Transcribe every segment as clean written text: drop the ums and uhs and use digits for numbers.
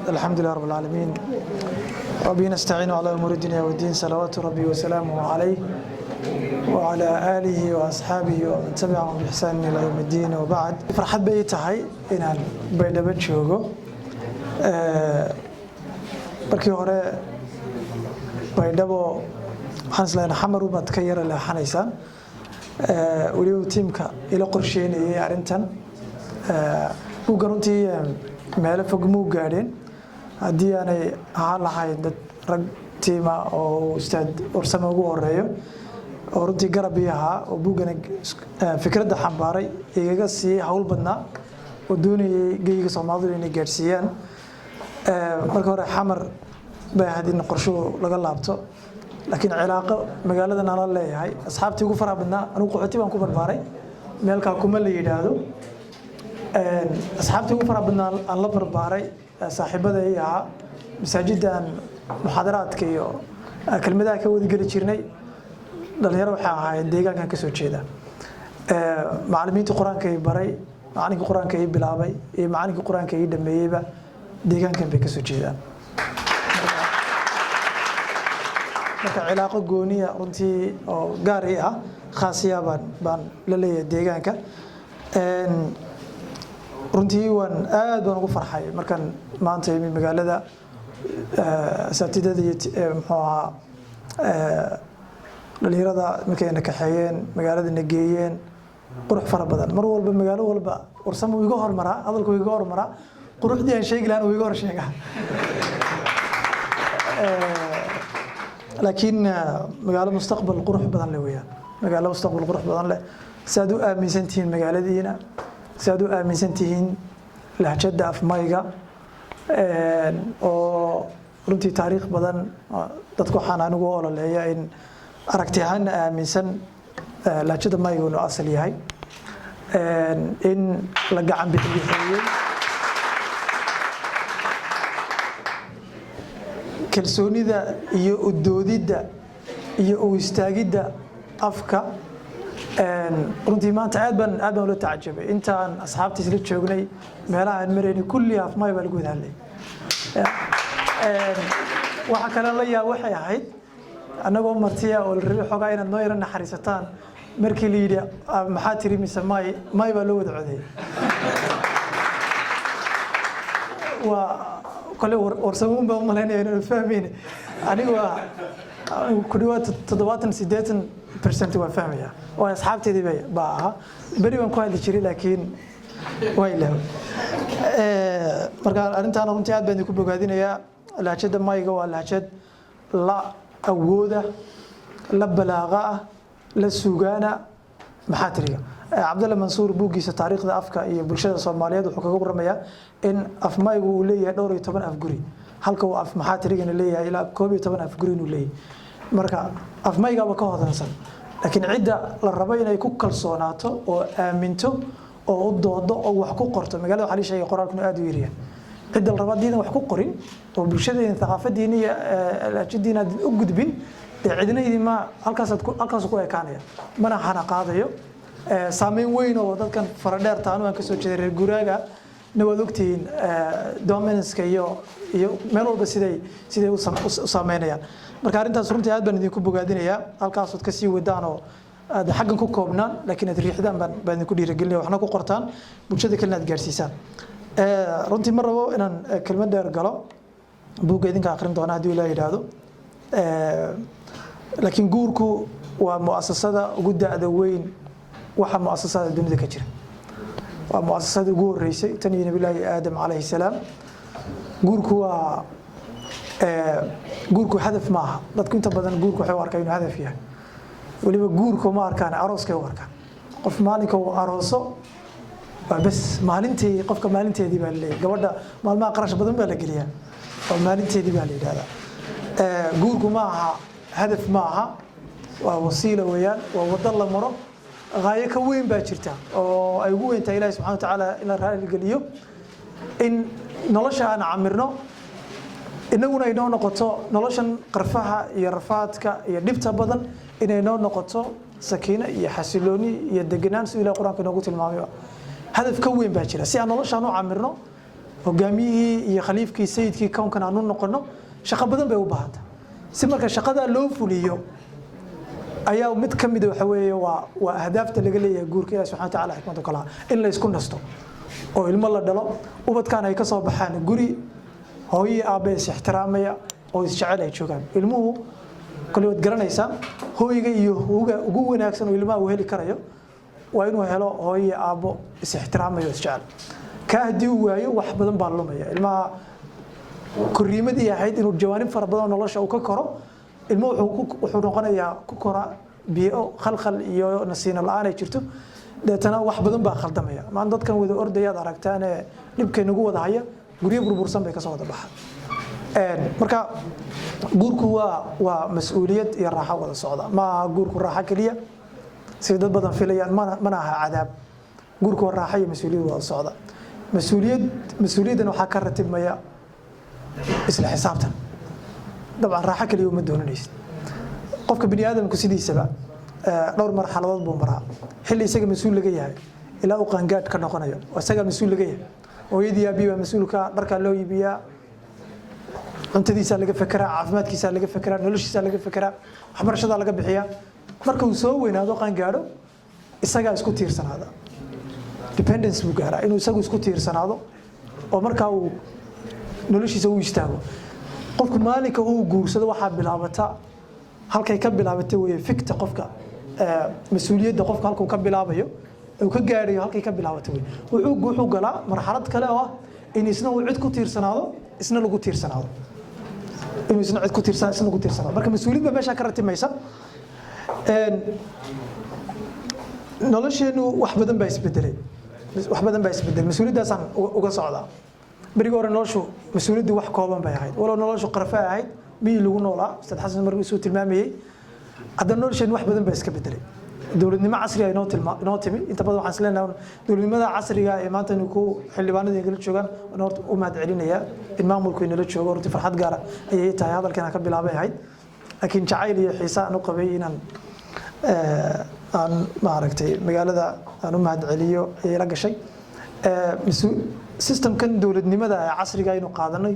الحمد لله رب العالمين ربي نستعين على أمور الدنيا والدين صلوات ربي وسلامه عليه وعلى آله وأصحابه ومن تبعهم بإحسان إلى يوم الدين وبعد فرحت بيتهاي إن بيدبت شوقه بركي هوري بيدبو حنس لنا حمر وبتكير اللي حنيسان وليو تيمك إلى قرشين إيه عرنتن وقرنتي ماله فوق مو قاعدين هدي أنا هلا هاي رج تيما أو أستاذ أرسم وجوه الرأيو ورنتي قربيها وبوجنا فكرة حمباري يجلسي حول بدنا ودوني جيجي صمادر إني جالسيان مركور حمر بهذه النقرشو لقلابته لكن علاقة مقالة أنا الله هاي أصحابتي وفرها بدنا أنا وقعتي بانكو برباري ملكا كمل يدادو أصحابتي وفرها بدنا الله برباري صاحبة هي مساجد محاضرات كيو كلمة ذاك ودي قلت شيرني دليل روحها هاي ديجا كان كسر كذا معلمين القرآن كي بري معاني القرآن كي بلابي معاني القرآن كي دميبة ديجا كان بكسر كذا marka cilaaqo gooniya runtii oo gaar ah khaasiya baan la leeyahay deegaanka runtii waan aad ugu farxay markan maanta imi magaalada saatidada muxuu ahaa dhalinyarada markay kaxeeyeen magaalada nageeyeen qurux fara badan mar walba magaalo walba warsamo iga hormara hadalku iga hormara quruxdii aan sheegi lahayn iga hor sheega لكن مقالة مستقبل قروح بدن له وياه مقالة مستقبل قروح بدن له سادو آمن سنتين مقالة دينا سادو آمن سنتين لهجد في مايجا أو رنتي تاريخ بدن تذكر حنا نقول اللي هي إن أركتهن آمن سن لهجد مايجا إنه أصلي هاي إن لقى عم بتبيحين kalsoonida iyo udoodida iyo u istaagida afka runtii maanta aad baan la tacajabay intaan asxaabtiis la joognay meelaha aan mareynay kulli af may baa lagu hadlay waxa kale la yaa waxay ahayd anagoo martiya oo la rabay xogaa inaad noo yara naxariisataan markii la yidhi maxaa tiri mise may baa loo wada coday كله ورسمون بملاني أنا فاهمين أنا كدوات تضباطن سداتن برسنت وفاهمية وأصحابتي دي بقى بري من كوالي شري لكن ويله مركان أنت أنا رنتي عاد بينكم بقادين يا لا شد ما يجوا لا شد لا أوجوده لا بلاغة لا سجانة محاترية عبد الله منصور بوجي ستاريخ ذا أفكا برشاد الصومالية وحكوا رمية إن أفماي وليه دوري طبعا أفجري هلكو أف محاترية اللي إلى كوبي طبعا أفجرين وليه مركا أفماي جاب كهذا نصل لكن عدة للربعين يكون كل صناعته وأمنته أو ضد أو حقوق قرطة مقالوا عليه شيء قرار كنا أدويريا عدة الربع دينا وحقوق قرين وبرشاد الثقافة الدينية الجدينة أوجد بين عدنا إذا ما هالكاس كوي كانيا منا حنا قاضيه سامين وين وضد كان فردار تانو أنك سوتش الجوراجا نودوكتين دومينس كيو ملول بس سيدي وسامينيا مركارين تاسرمتي هاد بندي كوب قاعدينيا هالكاس كسي ودانو هذا حقن كوكوبنا لكن الريح دام بندي كودي رجلي وإحنا كقرطان بوشة كلنا تجارسيسان رنتي مرة إن كلمة دار قلا بو قاعدين كآخرين دونا هدي ولا يرادو لكن جوركو ومؤسسة وجود أدوين وحى مؤسسة الدنيا كتير ومؤسسة جور رئيسي تاني نبي الله آدم عليه السلام جوركو هدف معها لا تكون تبدأ جوركو حوار كأنه هدف فيها واللي بجوركو ما أركان عروس كوار كان قف مالك وعروسه بس مالنتي قف مالنتي دي بالله جودا مال ما قرش بدن بالجريان مالنتي دي بالله هذا جوركو معها هدف معها ووسيلة ويان ووضل مرة غاية كوين باجرتا أو أيقوين تا إلهي سبحانه وتعالى إلى رأي القليو إن نلاشا أنا عمرنا إننا إنه نقطة نلاشا قرفها يرفعتك يدبت بدن إنه نقطة سكينة يحسلوني يدجنان سوى إلى القرآن كنا قلت المعامية هدف كوين باجرة سي أنا نلاشا أنا عمرنا hogaamiyihii iyo khaliifkii sayidkii kownkan aanu noqono shaqo badan bay u baahanta si marka shaqada loo fuliyo ayaa mid ka mid waxa weeye waa ahdaafta laga leeyahay guurka Ilaahay subhanahu wa ta'ala xikmadu kala in la isku nasto oo ilmo la dhalo ubadkan ay ka soo baxaan guri hooyo aabe is ixtiraamaya oo is jecel ay joogaan ilmuhu kale wad garanaysaa hooyiga iyo ugu wanaagsan oo ilmaha uu heli karayo waa inuu helo hooyo aabo is ixtiraamayo is jecel ka hadii uu waayo wax badan baa lumaya ilmaha kuriimadii ahayd inuu jawaanib fara badan nolosha uu ka koro ilmuhu wuxuu noqonayaa ku kora biyo khalkhal iyo nasiina la'aan ay jirto deetana wax badan baa khaldamaya maan dadkan wada ordayaad aragtaan ee dhibkay nagu wada haya guriyo burbursan bay ka soo wada baxaan marka guurku waa mas'uuliyad iyo raaxo wada socda ma guurku raaxo kaliya si dad badan filayaan mana aha cadaab guurku waa raaxo iyo mas'uuliyad wada socda mas'uuliyadan waxa ka ratibmaya isla xisaabtan dabcan raaxo kaliya uma doonanaysid qofka bini aadamku sidiisaba dhowr marxaladood buu maraa xilli isaga mas'uul laga yahay ilaa uu qaangaad ka noqonayo isaga mas'uul laga yahay hooyadii abiiba mas'uulka dharka loo iibiyaa cuntadiisa laga fekeraa caafimaadkiisa laga fekeraa noloshiisa laga fekeraa waxbarashada laga bixiyaa marka uu soo weynaado qaangaadho isaga isku tiirsanaada dependence buu gaaraa inuu isagu isku tiirsanaado oo marka uu noloshiisa u istaago qofku maalinka uu guursado waxa bilaabata halkay ka bilaabatay way fikta qofka mas'uuliyadda qofka halkuu ka bilaabayo uu ka gaarayo halkay ka bilaabatay wuxuu galaa marxalad kale oo in isna uu cid ku tiirsanaado isna lagu tiirsanaado inuu isna cid ku tiirsanaado isna lagu tiirsanaado marka mas'uuliyadda meesha ka ratimaysa nolosheenu wax badan baa isbedelay mas'uuliyaddaasaan uga socdaa bariga hore noloshu mas'uuliyaddu wax kooban bay ahayd walow noloshu qarfa ahayd mii lagu noolaa Ustaad Xasan markuu soo tilmaamayay hadda nolosheenu wax badan baa iska bedelay dawladnimo casri ah inoo timi inta badan waxaan isleenahay dawladnimada casriga ee maanta ku xildhibaanada ingala joogan horta u mahad celinaya in maamulku inala joogo horta farxad gaar ah ayay tahay hadalkan ka bilaabay ahayd laakiin jacayl iyo xiisa aan u qabay inaan aan maaragtay magaalada aan u mahad celiyo ay la gashay systemkan dawladnimada ee casriga aynu qaadanay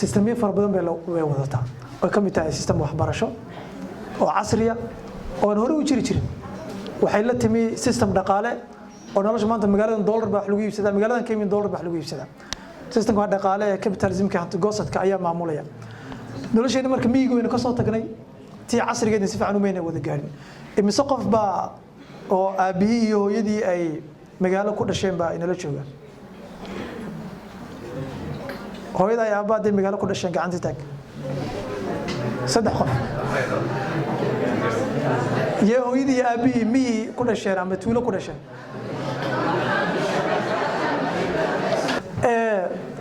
systemyo fara badan bay wadataa oo ka mid tahay system waxbarasho oo casriya oo aan hore u jiri jirin waxay la timi system dhaqaale oo nolosha maanta magaaladan dollar baa wax lagu iibsadaa magaaladan Kenya dollar baa wax lagu iibsadaa systemka dhaqaale ee capitalismka hanti goosadka ayaa maamulaya nolosheena marka miyiga wayna ka soo tagnay tii casrigeedna si fiican u meena wada gaarin imise qof baa oo aabihii iyo hooyadii ay magaalo ku dhasheen baa inala joogaan hooyada ay aabbaadii magaalo ku dhasheen gacanta taag saddex qof iyo hooyadii iyo aabihii miyi ku dhasheen ama tuulo ku dhasheen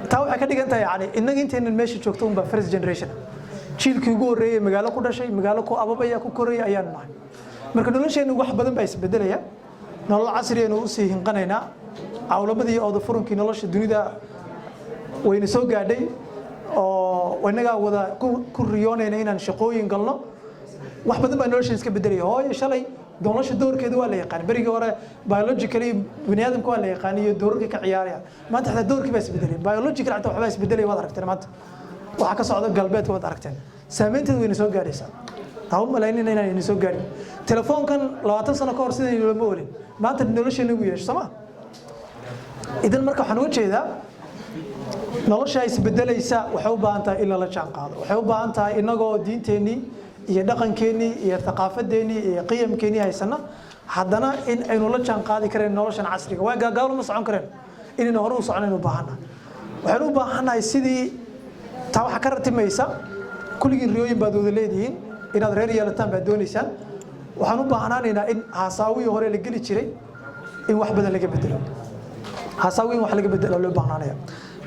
taa waxay ka dhigan tahay yani innaga intaynan meesha joogto unbaa first generation jiilkii ugu horreeyay magaalo ku dhashay magaalo ku ababaya ku koraya ayaanu nahay marka nolosheenu wax badan baa isbedelaya nolol casri ah oo u sii hinqanaynaa awlamadii oo furunkii nolosha dunida wayna soo gaadhay oo wanaga wada ku riyoonayna inaan shaqooyin galno wax badan baa nolosha iska bedelay hooyo shalay nolosha doorkeeda waa la yaqaan bariga hore biologically bini'aadamku waa la yaqaan iyo doorka ka ciyaaraya maanta xataa doorkii baa isbedelay biologically xataa waxba isbedelay waad aragteen maanta waxa ka socda galbeedka waad aragteen saameynteedu wayna soo gaadhaysaa taa u malaynayna inaan soo gaadhin telefoonkan 20 sano ka hor sidii lama oolin maanta nolosheena ugu yeesho sama idan marka waxaan uga jeedaa nolosha isbedelaysa waxay u baahan tahay in la jaan qaado waxay u baahan tahay inagoo diinteeni iyo dhaqankeeni iyo thaqaafadeeni iyo qiyamkeeni haysana haddana in aynu la jaan qaadi kareen noloshan casriga way gaagaalo ma socon kareen inaynu hore u soconayno u baahanahay waxaan u baahanahay sidii taa waxa ka ratimaysa kulligiin riyooyin baad wada leedihiin inaad reer yeelataan baad doonaysaan waxaan u baahanaanaynaa in haasaawiyo hore la geli jiray in wax badan laga bedelo haasaawi in wax laga bedelo loo baahnaanaya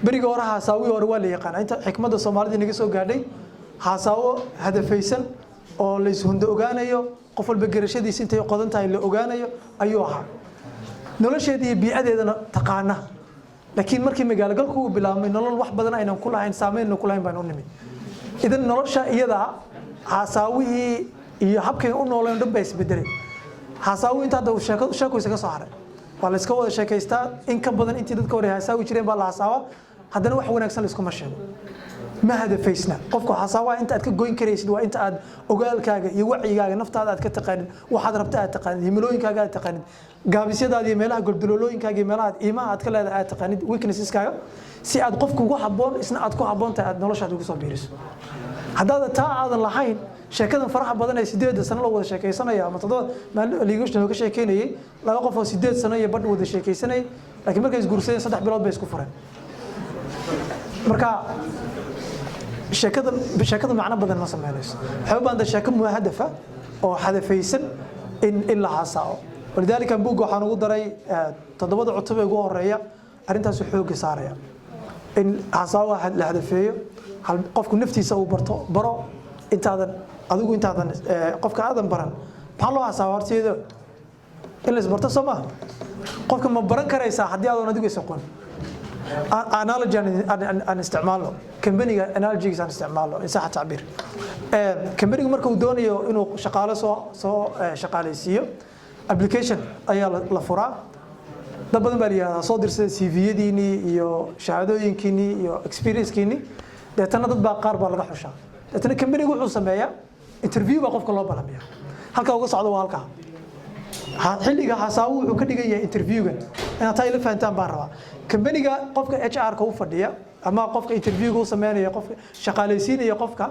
bariga hore haasaawi hore waa la yaqaan inta xikmadda Soomaalida inaga soo gaadhay haasaawo hadafaysan oo la ishunda ogaanayo qof walba garashadiisa intay qodan tahay la ogaanayo ayuu ahaa nolosheedii iyo biicadeedana taqaana laakiin markii magaalo galku uu bilaabmay nolol wax badan aynan ku lahayn saameyn ku lahayn baan u nimid idan nolosha iyada hasaawihii iyo habkay u nooleen dhan bay isbedelay hasaawi inta dad sheeko isaga soo haray waa la iska wada sheekaystaa in ka badan intii dadka hore hasaawi jireen baa la hasaawa haddana wax wanaagsan la iskuma sheego ma hadafaysna qofku xasaawaha inta aad ka goyn karaysid waa inta aad ogaalkaaga iyo wacigaaga naftaada aad ka taqaanin waxaad rabta aad taqaanin himilooyinkaaga aad taqaanin gaabisyadaada iyo meelaha goldololooyinkaaga iyo meelaha iimaha aad ka leedahay aad taqaanin weaknesskaaga si aad qofku ugu habboon isna aad ku habboon tahay aad noloshaada ugu soo biiriso haddaad taa aadan lahayn sheekadan faraha badan ee 8 sano la wada sheekaysanaya ama 7 maalin liigashna ka sheekeynayay laba qof oo 8 sano iyo badh wada sheekaysanay laakiin markay isguursadeen 3 bilood bay isku fureen marka sheekada macna badan ma sameynayso waxa u baahan sheeko muhadafa oo hadafaysan in la haasao walidaalika buug waxaan ugu daray 7 cutub ee ugu horeeya arintaas xoog saaraya in haasao la hadafeeyo hal qofku naftiisa uu baro intaadan adigu intaadan qofka aadan baran maxaa loo haasao horteeda in la isbarto Soomaa qofka ma baran karaysaa haddii aadan adigu isaqoon analogy an isticmaalo company-ga analogies an isticmaalo in sax taabir company-gu marka uu doonayo inuu shaqaale soo shaqaaleysiyo application ayaa la furaa dad badan baa yiraahdaa soo dirsada CV-yadiini iyo shahaadooyinkiini iyo experience-kiini deetana dad baa qaar baa laga xushaa deetana company-gu wuxuu sameeyaa interview baa qofka loo balamiya halka uga socdo waa halka xilliga xasaabu wuxuu ka dhigan yahay interview-gan inaad tahay la fahantaan baan rabaa company-ga qofka HR-ka u fadhiya ama qofka interview-ga u sameynaya qofka shaqaaleysiinaya qofka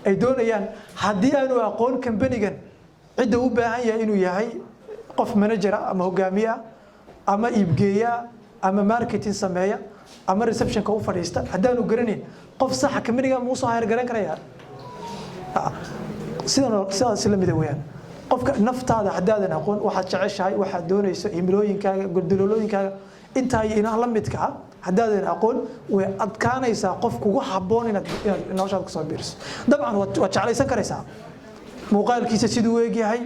ay doonayaan haddii aanu aqoon company-gan cidda u baahan yahay inuu yahay qof manager ama hogaamiye ama iibgeeya ama marketing sameeya ama reception-ka u fadhiista haddaanu garanin qof sax company-ga ma soo hayr garan karaya sidaas la mid weeyaan qofka naftaada hadaadan aqoon waxaad jeceshahay waxaad doonayso himilooyinkaaga goldololooyinkaaga inta ay ina la midka hadaadan aqoon way adkaanaysaa qof kugu habboon inaad noloshaada ku soo biiriso dabcan waad jeclaysan karaysaa muuqaalkiisa siduu u egyahay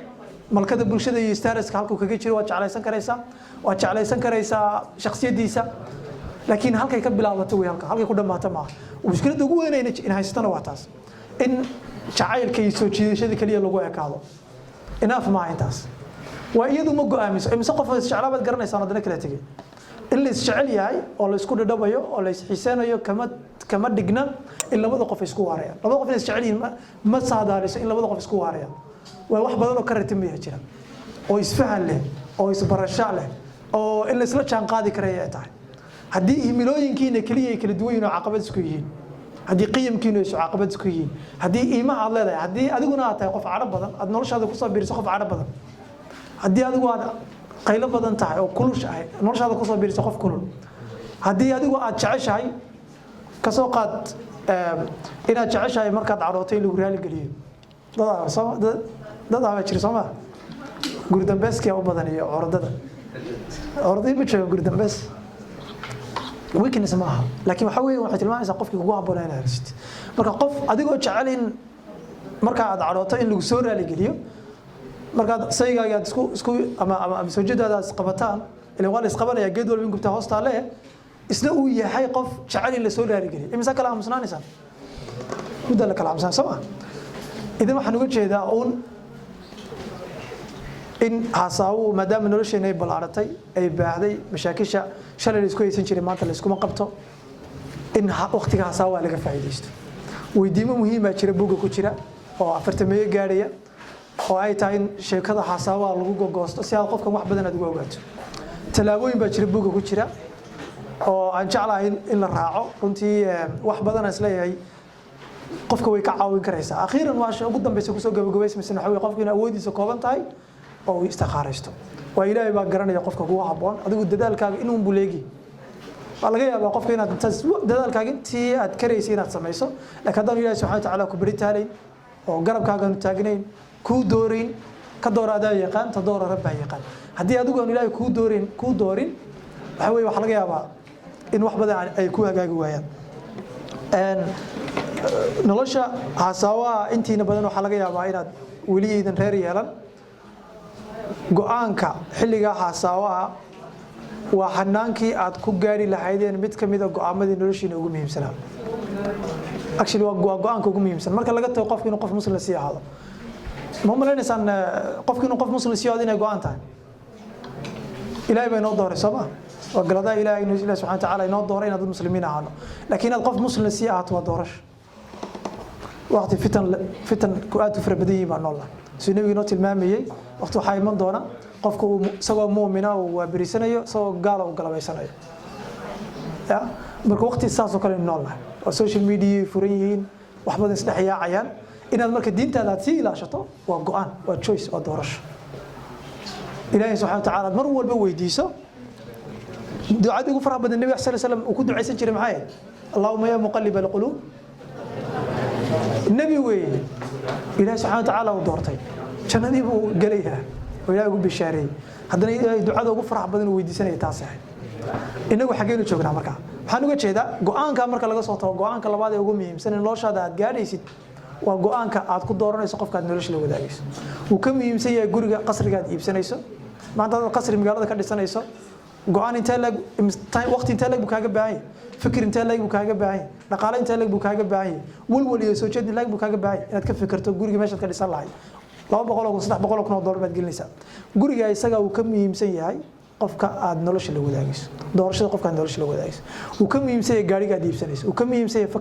malkada bulshada iyo statuska halkuu kaga jiro waad jeclaysan karaysaa shakhsiyadiisa laakiin halkay ka bilaabato way halkay ku dhamaato maaha mushkiladda ugu weyn in haystana waa taas in jacaylka iyo soo jiidashada kaliya lagu ekaado enough ma intaas waa iyadu ma go'aamiso imse qof is jeclaabad garanaysaa wadana kala tagay in la is jecel yahay oo la isku dhadhabayo oo la is xiiseenayo kama dhigna in labada qof isku waarayaan labada qof is jecel yihiin ma saadaaliso in labada qof isku waarayaan waa wax badan oo ka ratimiya jira oo isfahan leh oo isbarasho leh oo in la isla jaan qaadi karaya tahay haddii himilooyinkiina kaliya kala duwan yihiin oo caqabad isku yihiin haddii qiyamkiinu ay caqabad isku yihiin haddii iimaha aad leedahay haddii adiguna aad tahay qof cadho badan aad noloshaada ku soo biiriso qof cadho badan haddii adigu aad qaylo badan tahay oo kulush ah noloshaada ku soo biiriso qof kulul haddii adigu aad jeceshahay ka soo qaad inaad jeceshahay markaad cadhootay in lagu raali geliyo dad ama jir Soomaa guri dambeeska u badan iyo orodada ma joogo guri dambees weakness maaha laakiin waxa weeye waxa tilmaamaysaa qofkii ugu habboon inay haysid marka qof adigoo jecel in marka aad cadhooto in lagu soo raali geliyo marka saygaaga aad isku ama soo jeedada qabataan ilaa waa la isqabanaya geed walba in gubta hoosta leh isna uu yahay qof jecel in la soo raali geliyo imisa kala aamusnaanaysan muddo la kala aamusan Soomaa idan waxaan uga jeedaa in haasaawu maadaama nolosheena ay balaaratay ay baahday mashaakisha shalay isku haysan jiray maanta la iskuma qabto in waqtiga haasaawa laga faa'iideysto weydiimo muhiim ah jira buuga ku jira oo 40 gaaraya oo ay tahay in sheekada haasaawa lagu gogoosto si aad qofkan wax badan aad ugu ogaato talaabooyin baa jira buuga ku jira oo aan jeclahay in la raaco runtii wax badan aan isleeyahay qofka way ka caawin karaysaa akhiiran waa ugu dambaysa ku soo gabagabaysmaysan waxa weeye qofka in awoodiisa kooban tahay oo istakhaaraysto waa ilaahay baa garanaya qofka kugu habboon adigu dadaalkaaga inuu buleegi waa laga yaabaa qofka inaad dadaalkaaga intii aad karaysay inaad samayso laakiin haddaan ilaahay subxaanahu wa tacaala ku baritaaleyn oo garabkaaga taagnayn ku doorin ka dooraada yaqaan ta doora rabba yaqaan haddii adigu aan ilaahay ku doorin waxa weeye waxa laga yaabaa in wax badan ay ku hagaagi waayaan nolosha haasaawaha intiina badan waxa laga yaabaa inaad weli idan reer yeelan go'aanka xilliga haasaawaha waa hanaankii aad ku gaari lahaydeen mid kamid ah go'aamadii noloshiina ugu muhiimsanaa actually waa go'aanka ugu muhiimsan marka laga tago qofka inuu qof muslim si ahaado ma malaynaysan qofka inuu qof muslim si ahaado inay go'aan tahay ilaahay bay noo dooray Soomaa وقلدا إلهي إنه إله سبحانه وتعالى ينظر إن المسلمين عنه لكن القف مسلم السيئات ودورش وقت فتن كؤات فربديه مع الله سنوي نوت المامية وقت حيمن دونا قفكو سواء مؤمنا وبريسنايو سواء قال وقلبيسنايو يا marka waqti saas oo kale noolna oo social media furiin wax badan isdhaxyaacayaan inaad marka diintaada aad si ilaashato waa go'aan waa choice waa doorasho ilaahay subhanahu wa ta'ala mar walba weydiiso ducada ugu faraha badan nabiga sallallahu alayhi wasallam uu ku duceysan jiray maxay Allahumma ya muqallib alqulub nabi way ilaahay subhanahu wa ta'ala uu doortay jannadii buu galeeyaa oo ilaahay ugu bishaareeyay haddana ilaahay ducada ugu faraha badan uu weydiisanay taas ah inagu xageenu joognaa marka waxaan uga jeedaa go'aanka marka laga soo tago go'aanka labaad ee ugu muhiimsan in noloshaada aad gaadhaysid waa go'aanka aad ku dooranayso qofka aad nolosha la wadaagayso uu ka muhiimsan yahay guriga qasriga aad iibsanayso maanta aad qasri magaalada ka dhisanayso go'aan inta lag waqti inta lag kaaga baahay fikir inta lag kaaga baahay dhaqaale inta lag kaaga baahay walwal iyo soo jeed lag kaaga baahay inaad ka fikirto guriga meesha ka dhisan lahayd 200 oo 300 oo dollar baad gelinaysaa guriga isaga uu ka muhiimsan yahay qofka aad nolosha la wadaagayso doorashada qofka aad nolosha la wadaagayso uu ka muhiimsan yahay gaariga aad iibsanayso uu ka muhiimsan yahay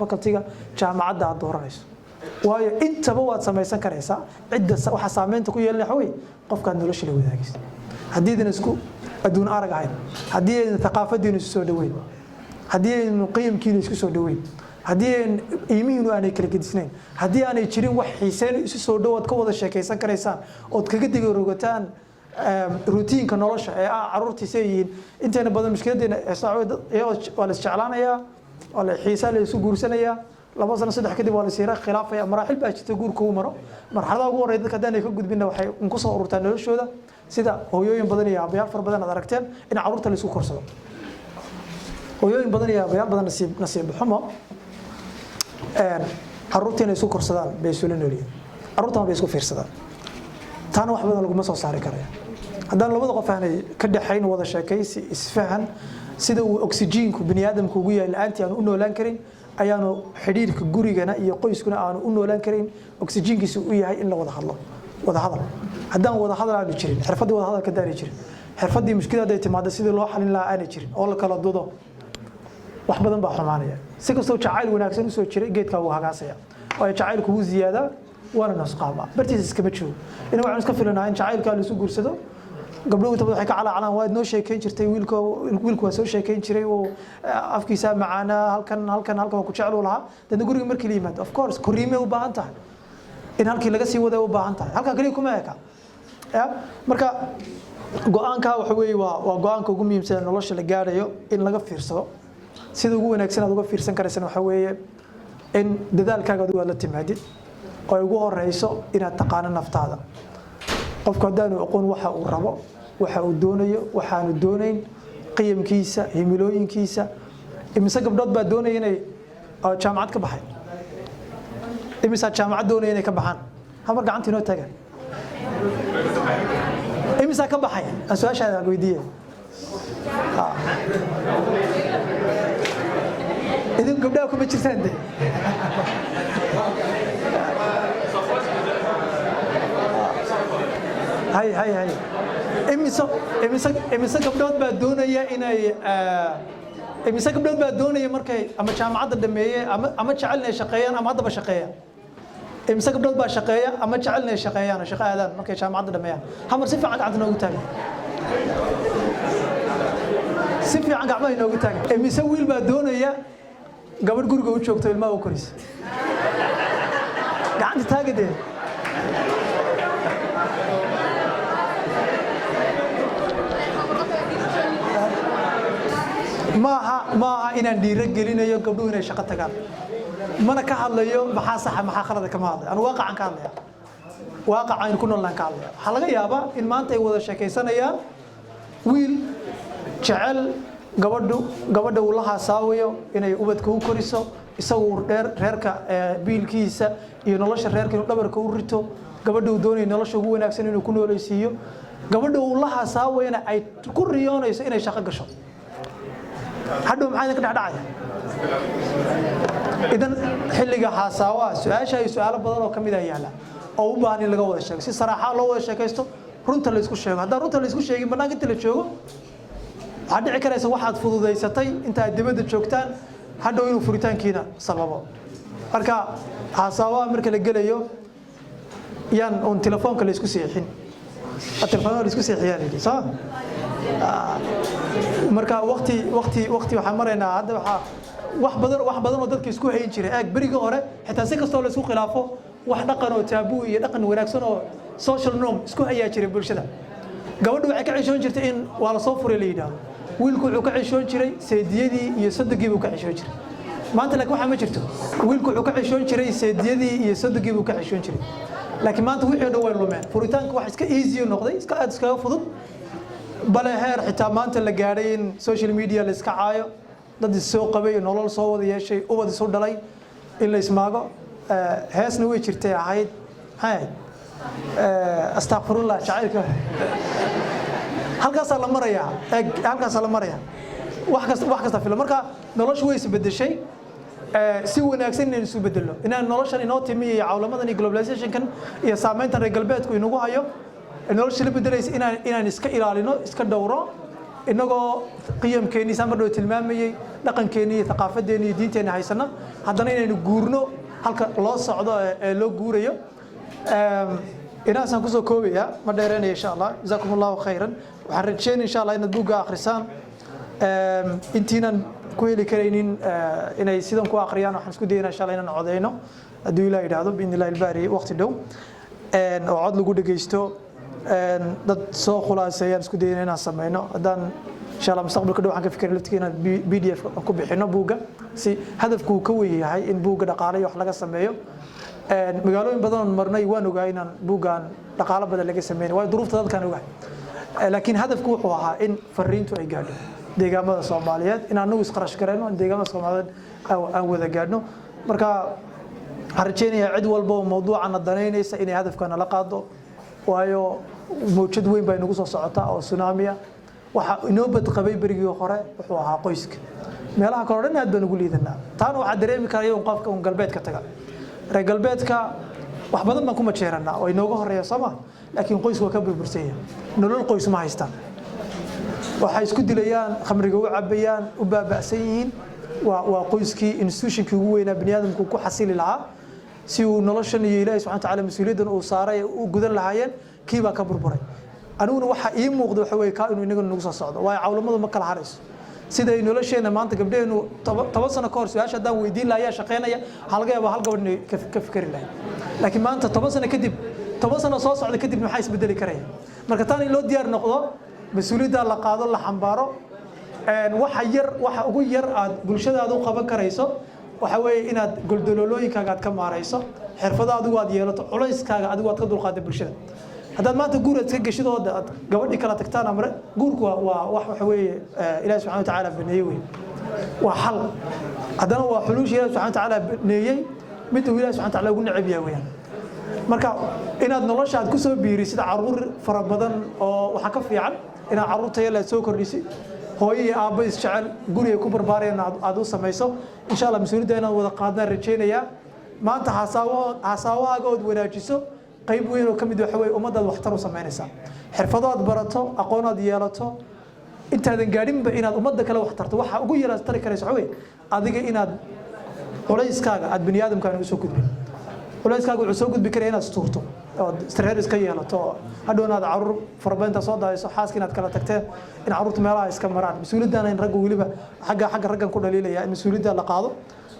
faculty-ga jaamacadda aad dooranayso waayo intaba waad samaysan karaysaa cidda waxa saameynta ku yeelanaya way qofka aad nolosha la wadaagayso haddii idin isku adduun arag ahayn haddii idin thaqaafadiina isku soo dhaweyn haddii idin qiyamkiina isku soo dhaweyn haddii iimihiinu aanay kala gedisnayn haddii aanay jirin wax xiiseen isu soo dhawaad ka wada sheekaysan karaysaan ood kaga digi rogataan روتينka nolosha ee caruurtiisa yihiin inteena badan mushkiladeena waa la isjeclaanayaa waa la xiisaa la isu guursanayaa 2 sano 3 kadib waa la siira khilaafaya maraaxil baa jirta guurka uu maro marxalada ugu horeyda dadka hadaan ay ka gudbina waxay ku soo ururtaan noloshooda sida hooyooyin badan iyo aabayaal far badan aad aragteen in caruurta la isku korsado hooyooyin badan iyo aabayaal badan nasiib xumo caruurteena isku korsadaan bay soo leeyihiin caruurtana bay isku fiirsadaan taana wax badan lagu ma soo saari karayo haddaan labada qof aanay ka dhaxayn wada sheekaysi isfahan sida uu oxygen-ku bini aadamku ugu yahay la'aantii aan u noolaan karin ayaanu xiriirka gurigana iyo qoyskuna aanu u noolaan karin oxygen-kiisu u yahay in la wada hadlo wada hadal haddaan wada hadal aanu jirin xirfadii wada hadal ka daari jirin xirfadii mushkilada ay timaado sidii loo xalin lahaa aanay jirin oo la kala dudo wax badan baa xumaanaya si kastoo jacayl wanaagsan u soo jiray geedka uu hagaasaya oo jacaylku uu ziyaadaa وانا نسقاما برتيس iskama joogo inuu waxaan iska filanaa in jacaylka la isu guursado gabdhuhu inta badan waxay ka calaacalaan waa noo sheekeyn jirtay wiilku waa soo sheekeyn jiray oo afkiisa macaana halkan ku jecel u lahaa dadna guriga markii la yimaado of course kuriime u baahan tahay in halkii laga sii wada u baahan tahay halka kaliya kuma eka marka go'aanka waxa weey waa go'aanka ugu muhiimsan nolosha la gaarayo in laga fiirsado sida ugu wanaagsan aad uga fiirsan karaysan waxa weeye in dadaalkaaga aad la timaadid oo ugu horeyso inaad taqaan naftaada qofka hadaan aqoon waxa uu rabo waxa uu doonayo waxaanu doonayn qiyamkiisa himilooyinkiisa imisa gabdhood baa doonaya inay jaamacad ka baxay imisa jaamacad doonaya inay ka baxaan hamar gacanta inoo taagan imisa ka baxay su'aashaada weydiiyay idin gabdhaha kuma jirtaan هاي إمسا قبضات بدونية إني إمسا قبضات بدونية مركي أما جامعة الدمية أما شعلنا شقيان أما هذا بشقيان إمسا قبضات بشقيان أما شعلنا شقيان شقيان هذا مركي جامعة الدمية هم صفة عن عندنا وقتها صفة عن عندنا وقتها إمسا ويل بدونية قبل قرقة وشوكت الماء وكريس قاعد تاجده maaha inaan dhiirad gelinayo gabdhuhu inay shaqo tagaan mana ka hadlayo maxaa sax maxaa khalad kama hadlayo anu waaqacan ka hadlaya waaqacan ku noolaan ka hadlaya waxa laga yaabaa in maanta ay wada sheekaysanayaan wiil jecel gabadha uu la haasaawayo inay ubadka u koriso isagu reerka biilkiisa iyo nolosha reerka inuu dhabarka u rito gabadha uu doonayo nolosha ugu wanaagsan inuu ku noolaysiiyo gabadha uu la haasaawayna ay ku riyoonayso inay shaqo gasho hadhow maxay ka dhacaya idan xilliga haasawa su'aasha ay su'aalo badan oo kamid ah yaala oo u baahan in laga wada sheego si saraaxa loo wada sheekaysto runta la isku sheego haddii runta la isku sheegin banaanka inta la joogo waxaa dhici karaysa waxaad fududaysatay inta aad dibadda joogtaan hadhow inuu furitaankiina sababo marka xasaabaha marka la gelayo yaan on telefoonka la isku seexin telefoonka la isku seexiyaan soo marka waqti waxaan maraynaa hadda wax badan oo dadka isku hayn jiray aag bariga hore xitaa si kastoo la isku khilaafo wax dhaqan oo taabuu iyo dhaqan wanaagsan oo social norm isku hayaa jiray bulshada gabadhu waxay ka cishoon jirtay in waa la soo furay la yiraahdo wiilku wuxuu ka cishoon jiray seediyadii iyo sadogii buu ka cishoon jiray maanta laakiin waxa ma jirto wiilku wuxuu ka cishoon jiray seediyadii iyo sadogii buu ka cishoon jiray laakiin maanta wixii dhow way lumeen furitaanka wax iska easy noqday iska fudud bale heer xitaa maanta la gaaray in social media la iska caayo dad soo qabay nolol soo wada yeeshay ubad isu dhalay in la ismaago heesna way jirtay ahayd astaghfirullah jacaylka halkaas la maraya wax kasta filo marka noloshu way isbedeshay si wanaagsan inaan isu bedelo inaan noloshan inoo timiyo cawlamadan iyo globalizationkan iyo saameynta reer galbeedku inagu hayo nolosha la bedelaysa inaan iska ilaalino iska dhowro inagoo qiyamkeennii samadhow tilmaamayay dhaqankeennii iyo thaqaafadeennii iyo diinteenni haysana haddana inaynu guurno halka loo socdo ee loo guurayo inaasaan kusoo koobaya ma dheereynaya insha allah jazaakum allahu khayran waxaan rajeynaya insha allah inaad buugga akhrisaan intiinan ku heli karaynin inay sidan ku akhriyaan waxaan isku dayana insha allah inaan codeyno hadduu ilaah yidhaahdo biidni illahi ilbaari waqti dhow oo cod lagu dhegeysto dad soo khulaaseeyaan isku dayna inaan sameyno haddaan insha allah mustaqbalka dhow waxaan ka fikiray laftiga inaan PDF ku bixino buugga si hadafku uu ka weyn yahay in buugga dhaqaale iyo wax laga sameeyo magaalooyin badan oo marnay waan ogahay inaan buuggan dhaqaale badan laga sameeyo waa duruufta dadkan ogahay laakiin hadafku wuxuu ahaa in fariintu ay gaadho deegaamada Soomaaliyeed in aanu isqarash gareyno deegaamada Soomaaliyeed aan wada gaadhno marka waxaan rajeynayaa cid walba oo mawduucan danaynaysa inay hadafkana la qaado waayo mowjad weyn baa inagu soo socota oo tsunami waxa inoo badqabay berigii hore wuxuu ahaa qoyska meelaha kale oo dhan aad baan ugu liidanaa taana waxa dareemi karayo qofka uu galbeedka taga reer galbeedka wax badan baan ku majeeranaa oo inooga horeeyo Soomaa laakiin qoysku waa ka burbursan yahay nolol qoys ma haystaan waxay isku dilayaan khamriga u cabayaan u baaba'san yihiin waa qoyskii institutionkii ugu weynaa bini'aadamku ku xasili lahaa si uu noloshan iyo Ilaahay subhanahu wa ta'ala mas'uuliyaddan uu saaray u gudan lahaayeen kiiba ka burburay aniguna waxa ii muuqdo waxa weey ka inuu inaga nagu soo socdo waa cawlamadu ma kala harayso sida ay nolosheena maanta gabdheenu 10 sano ka hor su'aasha hadaan weydiin lahayaa shaqeynaya halga yaaba hal gabadh ka fikir lahayd laakiin maanta 10 sano kadib 10 sano soo socda kadib maxay isbedeli karayaan marka taan in loo diyaar noqdo mas'uuliyadda la qaado la xambaaro waxa ugu yar aad bulshadaada u qaban karayso waxa weeye inaad goldololooyinkaaga aad ka maarayso xirfadaha adigu aad yeelato culayskaaga adigu aad ka dulqaado bulshada haddaad maanta guur aad ka gashidoo aad gabadhii kala tagtaan amre guurku waa wax waxa weeye Ilaahay subhanahu wa ta'ala baneeyay weyn waa xal haddana waa xuluush Ilaahay subhanahu wa ta'ala baneeyay mid uu Ilaahay subhanahu wa ta'ala ugu neceb yahay weeyaan marka inaad noloshaad ku soo biirisid caruur fara badan oo waxa ka fiican inaad caruurta yar la soo kordhisay hooyo iyo aabbo is jecel guriga ku barbaarayna aad u samayso insha Allah mas'uuliyadda inaad wada qaadnaa rajeynaya maanta xasaawahaaga oo wanaajiso qayb weyn oo kamid waxa weey ummadda waxtar u sameynaysa xirfadood barato aqoonaad yeelato intaadan gaadhinba inaad ummadda kale wax tarto waxa ugu yaraad tari karayso waxa weey adiga inaad culayskaaga aad bini'aadamkaan u soo gudbin culayskaaga wuxuu soo gudbi karaa inaad istuurto oo stress iska yeelato hadhownaad caruur farbeenta soo daayso xaaska inaad kala tagteen in caruurta meelaha iska maraan mas'uuliyaddan in ragga waliba xagga raggan ku dhaliilaya in mas'uuliyadda la qaado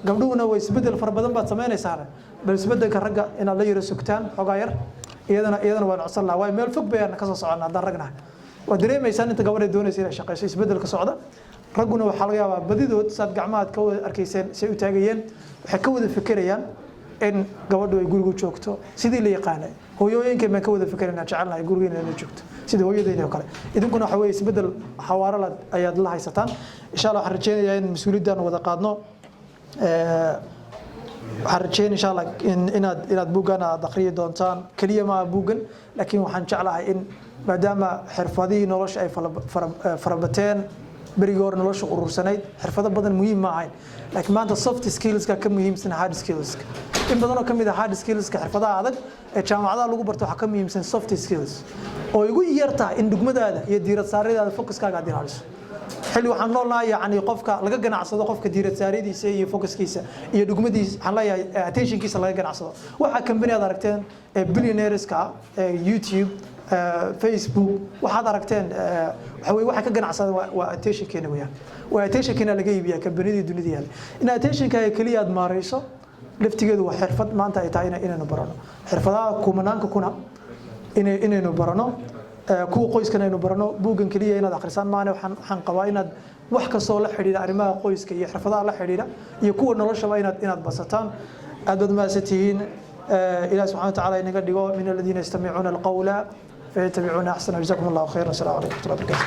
gabdhuhuna way isbedel far badan baad sameynaysaa bal isbedelka ragga inaad la yiro sugtaan xogaa yar iyadana waan codsan lahaa way meel fog bayaan ka soo soconnaa haddaan ragnahay waa dareemaysaan inta gabadha doonaysa inay shaqayso isbedelka socda ragguna waxaa laga yaabaa badidood saad gacmahaad ka wada arkayseen say u taagayeen waxay ka wada fikirayaan in gabadhu ay guriga joogto sidii la yaqaanay hooyooyinka ma ka wada fikirayna jecelnahay gurigeena inay joogto sidii hooyadeena oo kale idinkuna waxa weeye isbedel xawaaro ayaad la haysataan insha Allah waxaan rajeynayaa in mas'uuliyaddan wada qaadno waxaan rajeyn insha Allah inaad buuggan aad akhriyi doontaan kaliya ma buuggan laakiin waxaan jeclahay in maadaama xirfadihii nolosha ay farabateen berigii hore nolosha urursanayd xirfado badan muhiim ma ahayn laakiin maanta soft skills-ka ka muhiimsan hard skills-ka in badan oo kamid ah hard skills-ka xirfadaha adag ee jaamacadaha lagu barto waxa ka muhiimsan soft skills oo ugu yartahay in dugmadaada iyo diirad saaridaada focuskaaga aad ilaaliso xilli waxaan noolnahay yani qofka laga ganacsado qofka diirad saaridiisa iyo focuskiisa iyo dhugmadiisa waxaan leeyahay attentionkiisa laga ganacsado waxa company aad aragteen billionaireska YouTube Facebook waxaad aragteen waxa weey waxa ka ganacsada waa attentionkeena weeyaan waa attentionkeena laga iibiyaa kambaniyada dunida yaal in attentionka ay kaliya aad maareyso laftigeedu waa xirfad maanta ay tahay inaynu barano xirfadaha kumanaanka kuna inaynu barano kuwa qoyskana aynu barano buugan kaliya inaad akhrisaan maana waxaan qabaa inaad wax kastoo la xiriira arrimaha qoyska iyo xirfadaha la xiriira iyo kuwa noloshaba inaad basataan aad baad maasantihiin ilaahay subxaanahu wa ta'aala inaga dhigo min alladina yastami'una alqawla فيتبعون أحسن. جزاكم الله خيرا. السلام عليكم ورحمة الله وبركاته.